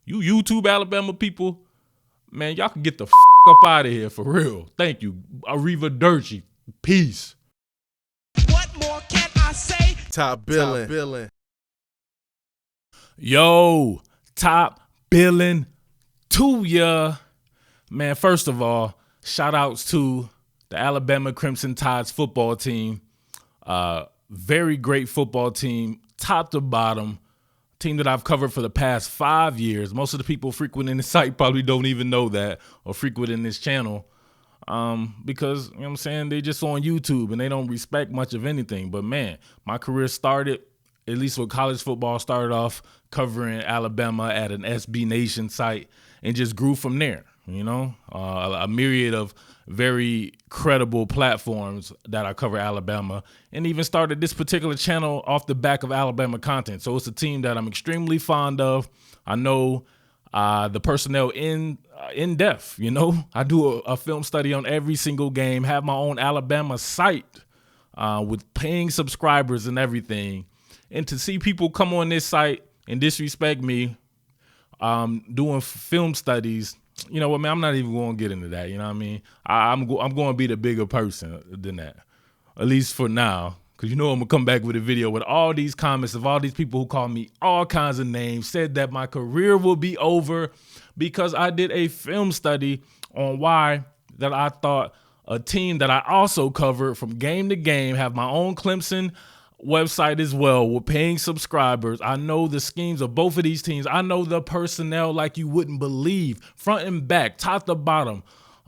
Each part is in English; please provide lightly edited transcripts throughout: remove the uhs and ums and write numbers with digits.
You YouTube Alabama people, man, y'all can get the up out of here for real. Thank you. Arrivederci. Peace. What more can I say? Top billing. Yo, top billing to ya. Man, first of all, shout outs to the Alabama Crimson Tide's football team. Very great football team, top to bottom. Team that I've covered for the past 5 years. Most of the people frequenting the site probably don't even know that or frequenting this channel because, you know what I'm saying, they just on YouTube and they don't respect much of anything. But, man, my career started, at least with college football, started off covering Alabama at an SB Nation site and just grew from there, you know, a myriad of very credible platforms that I cover Alabama, and even started this particular channel off the back of Alabama content. So it's a team that I'm extremely fond of. I know the personnel in depth, you know. I do a film study on every single game, have my own Alabama site with paying subscribers and everything. And to see people come on this site and disrespect me doing film studies, you know what, man, I'm not even going to get into that. You know what I mean? I'm going to be the bigger person than that, at least for now, because you know I'm going to come back with a video with all these comments of all these people who call me all kinds of names, said that my career will be over because I did a film study on why that I thought a team that I also covered from game to game, have my own Clemson website as well with paying subscribers. I know the schemes of both of these teams. I know the personnel like you wouldn't believe, front and back, top to bottom,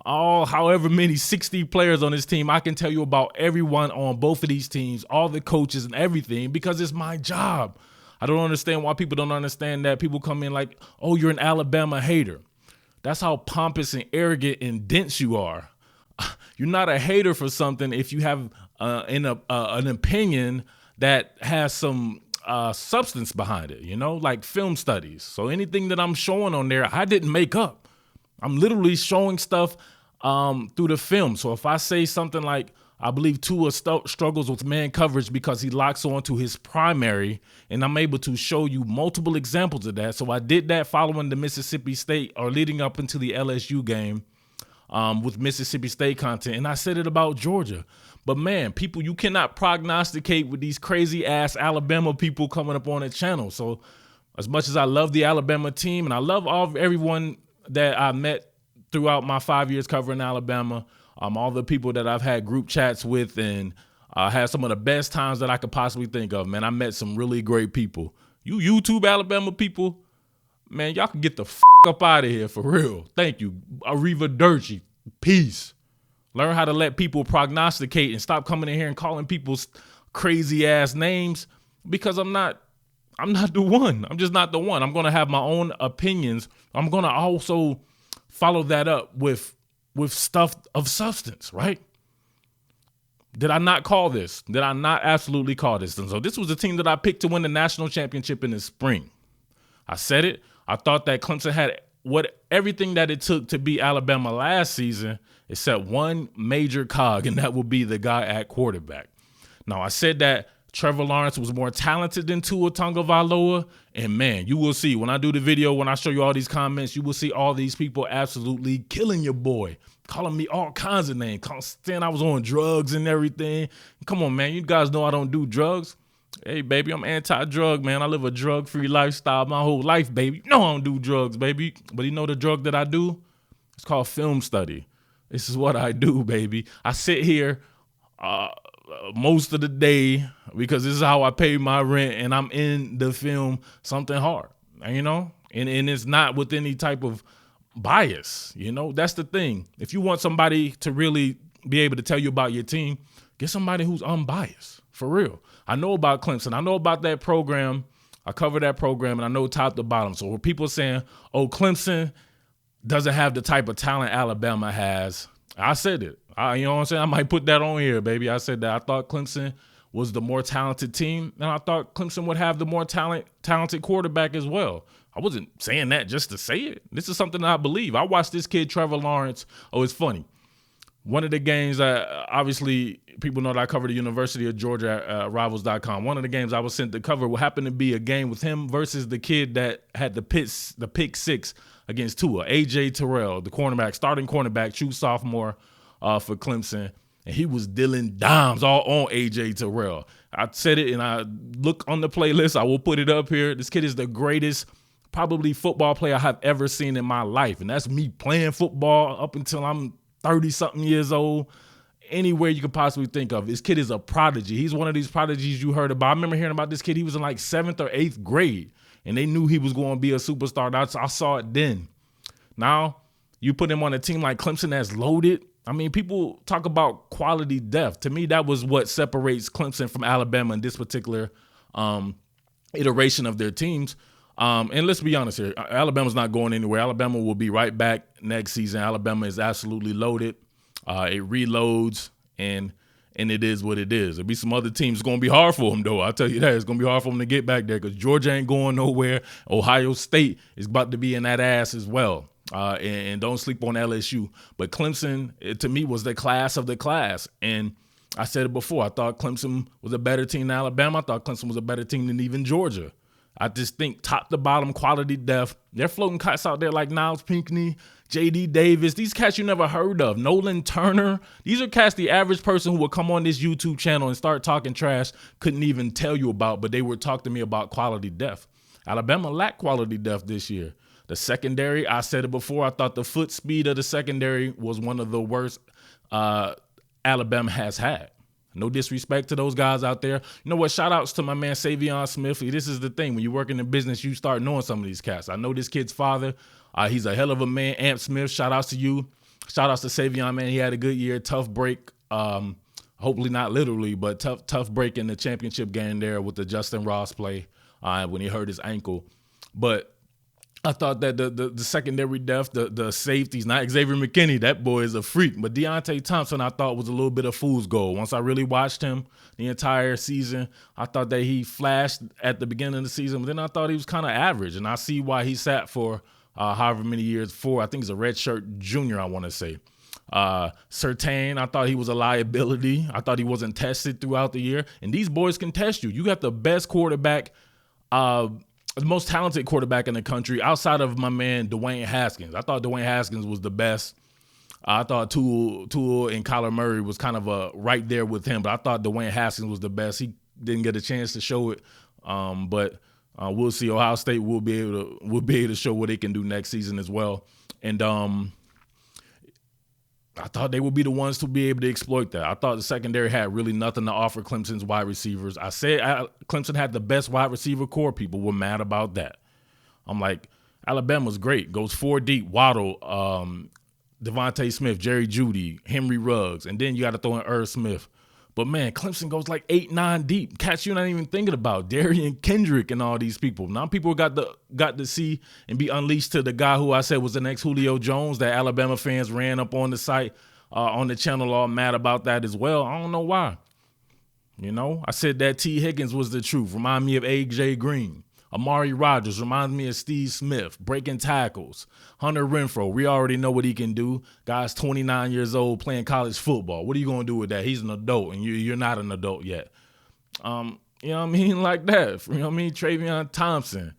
all however many 60 players on this team. I can tell you about everyone on both of these teams, all the coaches and everything, because it's my job. I don't understand why people don't understand that. People come in like, oh, you're an Alabama hater. That's how pompous and arrogant and dense you are. You're not a hater for something if you have an opinion that has some substance behind it, you know, like film studies. So anything that I'm showing on there, I didn't make up. I'm literally showing stuff through the film. So if I say something like, I believe Tua struggles with man coverage because he locks on to his primary, and I'm able to show you multiple examples of that. So I did that following the Mississippi State or leading up into the LSU game with Mississippi State content. And I said it about Georgia. But man, people, you cannot prognosticate with these crazy ass Alabama people coming up on the channel. So as much as I love the Alabama team and I love everyone that I met throughout my 5 years covering Alabama, all the people that I've had group chats with and had some of the best times that I could possibly think of, man, I met some really great people. You YouTube Alabama people, man, y'all can get the up out of here for real. Thank you. Arrivederci. Peace. Learn how to let people prognosticate and stop coming in here and calling people's crazy ass names, because I'm not the one. I'm just not the one. I'm going to have my own opinions. I'm going to also follow that up with stuff of substance, right? Did I not call this? Did I not absolutely call this? And so this was the team that I picked to win the national championship in the spring. I said it. I thought that Clemson had everything that it took to beat Alabama last season, except one major cog, and that would be the guy at quarterback. Now, I said that Trevor Lawrence was more talented than Tua Tagovailoa, and man, you will see when I do the video, when I show you all these comments, you will see all these people absolutely killing your boy, calling me all kinds of names, saying I was on drugs and everything. Come on, man, you guys know I don't do drugs. Hey, baby, I'm anti-drug, man. I live a drug-free lifestyle my whole life, baby. No, I don't do drugs, baby. But you know the drug that I do? It's called film study. This is what I do, baby. I sit here most of the day because this is how I pay my rent, and I'm in the film something hard, you know? And it's not with any type of bias, you know? That's the thing. If you want somebody to really be able to tell you about your team, get somebody who's unbiased, for real. I know about Clemson. I know about that program. I cover that program, and I know top to bottom. So when people saying, oh, Clemson doesn't have the type of talent Alabama has, I said it. You know what I'm saying? I might put that on here, baby. I said that I thought Clemson was the more talented team, and I thought Clemson would have the more talented quarterback as well. I wasn't saying that just to say it. This is something that I believe. I watched this kid, Trevor Lawrence. Oh, it's funny. One of the games, obviously, people know that I cover the University of Georgia at Rivals.com. One of the games I was sent to cover happened to be a game with him versus the kid that had the pick six against Tua, A.J. Terrell, the cornerback, starting cornerback, true sophomore for Clemson. And he was dealing dimes all on A.J. Terrell. I said it, and I look on the playlist. I will put it up here. This kid is the greatest probably football player I have ever seen in my life. And that's me playing football up until I'm 30-something years old, anywhere you could possibly think of. This kid is a prodigy. He's one of these prodigies you heard about. I remember hearing about this kid. He was in like 7th or 8th grade, and they knew he was going to be a superstar. I saw it then. Now, you put him on a team like Clemson that's loaded. I mean, people talk about quality depth. To me, that was what separates Clemson from Alabama in this particular iteration of their teams. And let's be honest here, Alabama's not going anywhere. Alabama will be right back next season. Alabama is absolutely loaded. It reloads, and it is what it is. There'll be some other teams. It's going to be hard for them, though. I'll tell you that. It's going to be hard for them to get back there because Georgia ain't going nowhere. Ohio State is about to be in that ass as well. And don't sleep on LSU. But Clemson, to me, was the class of the class. And I said it before. I thought Clemson was a better team than Alabama. I thought Clemson was a better team than even Georgia. I just think top to bottom quality depth. They're floating cats out there like Niles Pinckney, J.D. Davis. These cats you never heard of. Nolan Turner. These are cats the average person who would come on this YouTube channel and start talking trash couldn't even tell you about, but they would talk to me about quality depth. Alabama lacked quality depth this year. The secondary, I said it before, I thought the foot speed of the secondary was one of the worst Alabama has had. No disrespect to those guys out there. You know what? Shout outs to my man Savion Smith. This is the thing. When you work in the business, you start knowing some of these cats. I know this kid's father. He's a hell of a man. Amp Smith, shout outs to you. Shout outs to Savion, man. He had a good year. Tough break. Hopefully not literally, but tough break in the championship game there with the Justin Ross play when he hurt his ankle. But I thought that the secondary depth, the safeties, not Xavier McKinney, that boy is a freak. But Deontay Thompson, I thought was a little bit of fool's gold. Once I really watched him the entire season, I thought that he flashed at the beginning of the season, but then I thought he was kind of average. And I see why he sat for however many years for. I think he's a redshirt junior, I want to say. Surtain, I thought he was a liability. I thought he wasn't tested throughout the year. And these boys can test you. You got the best quarterback, the most talented quarterback in the country outside of my man Dwayne Haskins. I thought Dwayne Haskins was the best. I thought Tua and Kyler Murray was kind of right there with him, but I thought Dwayne Haskins was the best. He didn't get a chance to show it, but we'll see. Ohio State will be able to show what they can do next season as well. And I thought they would be the ones to be able to exploit that. I thought the secondary had really nothing to offer Clemson's wide receivers. I said Clemson had the best wide receiver core. People were mad about that. I'm like, Alabama's great. Goes 4 deep. Waddle, Devontae Smith, Jerry Jeudy, Henry Ruggs, and then you got to throw in Irv Smith. But, man, Clemson goes like 8, 9 deep. Cats you're not even thinking about. Darian Kendrick and all these people. Now people got to see and be unleashed to the guy who I said was the next Julio Jones that Alabama fans ran up on the site, on the channel, all mad about that as well. I don't know why. You know, I said that T. Higgins was the truth. Remind me of A.J. Green. Amari Rodgers reminds me of Steve Smith, breaking tackles. Hunter Renfrow, we already know what he can do. Guy's 29 years old playing college football. What are you going to do with that? He's an adult, and you're not an adult yet. You know what I mean? Like that. You know what I mean? Travion Thompson.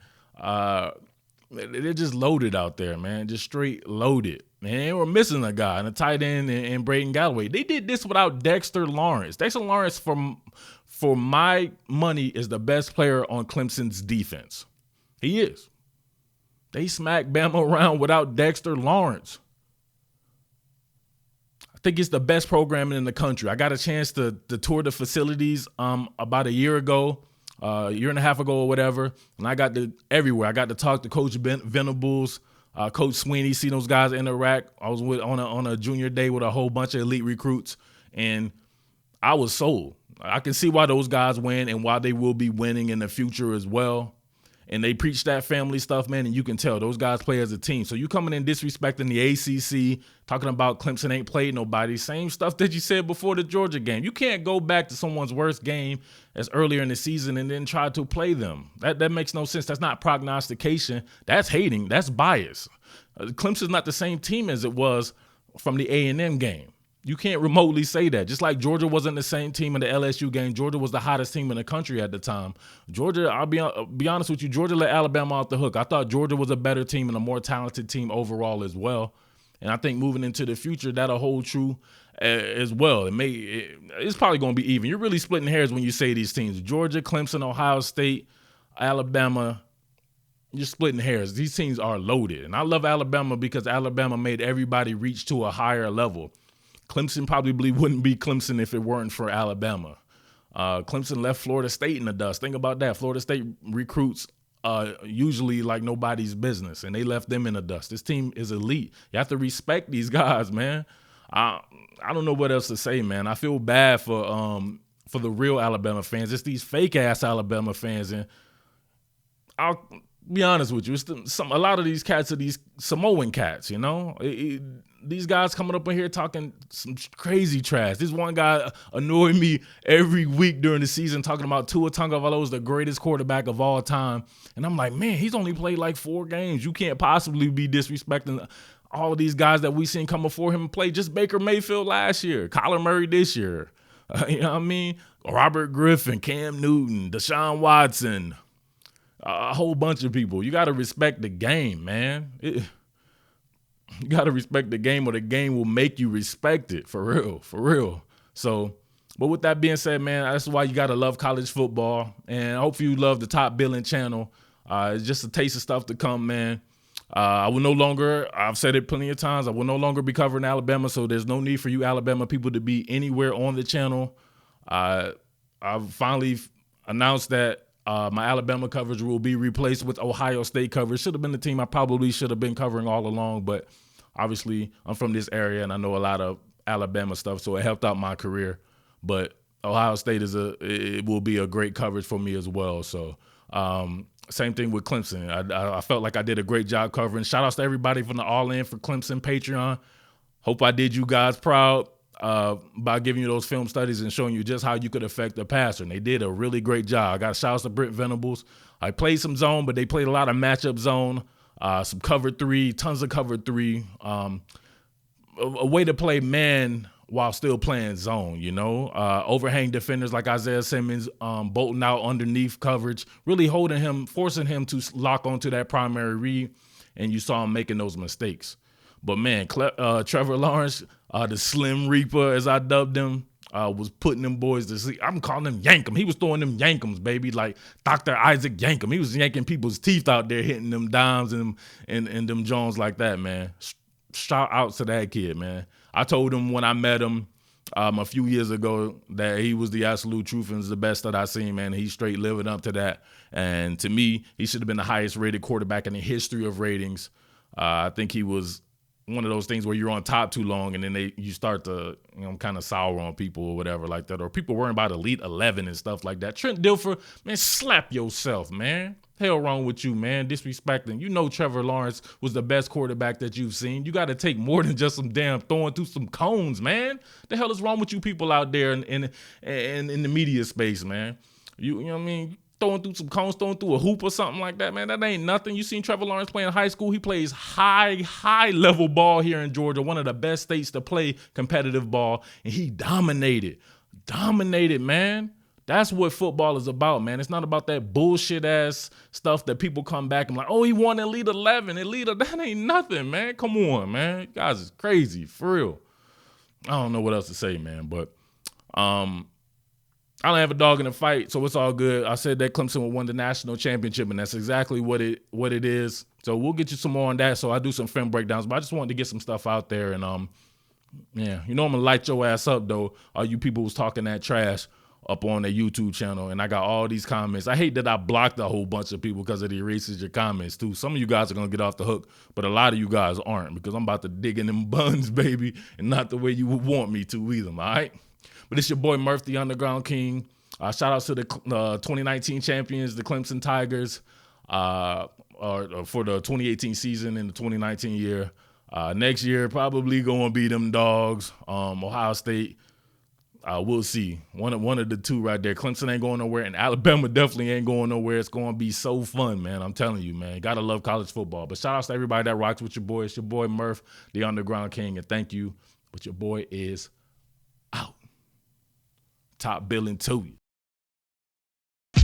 They're just loaded out there, man. Just straight loaded. Man, they were missing a guy, and a tight end and Braden Galloway. They did this without Dexter Lawrence. Dexter Lawrence, for my money, is the best player on Clemson's defense. He is. They smacked Bama around without Dexter Lawrence. I think it's the best programming in the country. I got a chance to tour the facilities about a year ago, a year and a half ago or whatever, and I got to everywhere. I got to talk to Coach Venables, Coach Sweeney, see those guys interact. I was on a junior day with a whole bunch of elite recruits, and I was sold. I can see why those guys win and why they will be winning in the future as well. And they preach that family stuff, man, and you can tell those guys play as a team. So you coming in disrespecting the ACC, talking about Clemson ain't played nobody, same stuff that you said before the Georgia game. You can't go back to someone's worst game as earlier in the season and then try to play them. That makes no sense. That's not prognostication. That's hating. That's bias. Clemson's not the same team as it was from the A&M game. You can't remotely say that. Just like Georgia wasn't the same team in the LSU game. Georgia was the hottest team in the country at the time. Georgia, I'll be honest with you, Georgia let Alabama off the hook. I thought Georgia was a better team and a more talented team overall as well. And I think moving into the future, that'll hold true as well. It's probably going to be even. You're really splitting hairs when you say these teams. Georgia, Clemson, Ohio State, Alabama. You're splitting hairs. These teams are loaded. And I love Alabama because Alabama made everybody reach to a higher level. Clemson probably wouldn't be Clemson if it weren't for Alabama. Clemson left Florida State in the dust. Think about that. Florida State recruits usually like nobody's business, and they left them in the dust. This team is elite. You have to respect these guys, man. I don't know what else to say, man. I feel bad for the real Alabama fans. It's these fake-ass Alabama fans, and I'll be honest with you. It's a lot of these cats are these Samoan cats, you know? These guys coming up in here talking some crazy trash. This one guy annoyed me every week during the season talking about Tua Tagovailoa is the greatest quarterback of all time. And I'm like, man, he's only played like 4 games. You can't possibly be disrespecting all of these guys that we seen come before him and play. Just Baker Mayfield last year, Kyler Murray this year. You know what I mean? Robert Griffin, Cam Newton, Deshaun Watson, a whole bunch of people. You got to respect the game, man. You got to respect the game or the game will make you respect it, for real. So, but with that being said, man, that's why you got to love college football. And I hope you love the Top Billing channel. It's just a taste of stuff to come, man. I will no longer, I've said it plenty of times, I will no longer be covering Alabama, so there's no need for you Alabama people to be anywhere on the channel. I've finally announced that my Alabama coverage will be replaced with Ohio State coverage. Should have been the team I probably should have been covering all along, but obviously I'm from this area and I know a lot of Alabama stuff, so it helped out my career. But Ohio State it will be a great coverage for me as well. So same thing with Clemson. I felt like I did a great job covering. Shout outs to everybody from the All In for Clemson Patreon. Hope I did you guys proud by giving you those film studies and showing you just how you could affect the passer. And they did a really great job. I got shout outs to Britt Venables. I played some zone, but they played a lot of matchup zone, some cover 3, tons of cover 3. A way to play man while still playing zone, you know. Overhang defenders like Isaiah Simmons bolting out underneath coverage, really holding him, forcing him to lock onto that primary read, and you saw him making those mistakes. But, man, Trevor Lawrence, the Slim Reaper, as I dubbed him, was putting them boys to sleep. I'm calling them Yankum. He was throwing them Yankums, baby, like Dr. Isaac Yankum. He was yanking people's teeth out there, hitting them dimes and them Jones like that, man. Shout out to that kid, man. I told him when I met him a few years ago that he was the absolute truth and was the best that I seen, man. He's straight living up to that. And to me, he should have been the highest rated quarterback in the history of ratings. I think he was one of those things where you're on top too long and then you start to, kind of sour on people or whatever like that, or people worrying about Elite 11 and stuff like that. Trent Dilfer, man, slap yourself, man. Hell wrong with you, man, disrespecting. You know Trevor Lawrence was the best quarterback that you've seen. You got to take more than just some damn throwing through some cones, man. The hell is wrong with you people out there in the media space, man? You know what I mean? Throwing through some cones, throwing through a hoop or something like that, man. That ain't nothing. You seen Trevor Lawrence play in high school. He plays high level ball here in Georgia, one of the best states to play competitive ball, and he dominated, man. That's what football is about, man. It's not about that bullshit ass stuff that people come back and like, oh, he won Elite 11. That ain't nothing, man. Come on, man. You guys is crazy, for real. I don't know what else to say, man, but I don't have a dog in the fight, so it's all good. I said that Clemson will win the national championship, and that's exactly what it is. So we'll get you some more on that. So I do some film breakdowns, but I just wanted to get some stuff out there. And yeah, I'm gonna light your ass up though. All you people was talking that trash up on the YouTube channel, and I got all these comments. I hate that I blocked a whole bunch of people because of the erases your comments too. Some of you guys are gonna get off the hook, but a lot of you guys aren't, because I'm about to dig in them buns, baby, and not the way you would want me to either. All right. But it's your boy Murf, the Underground King. Shout out to the 2019 champions, the Clemson Tigers, for the 2018 season and the 2019 year. Next year, probably going to be them dogs. Ohio State, we'll see. One of the two right there. Clemson ain't going nowhere, and Alabama definitely ain't going nowhere. It's going to be so fun, man. I'm telling you, man. Got to love college football. But shout out to everybody that rocks with your boy. It's your boy Murf, the Underground King, and thank you. But your boy is top billing to you.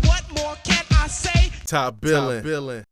What more can I say? Top billing.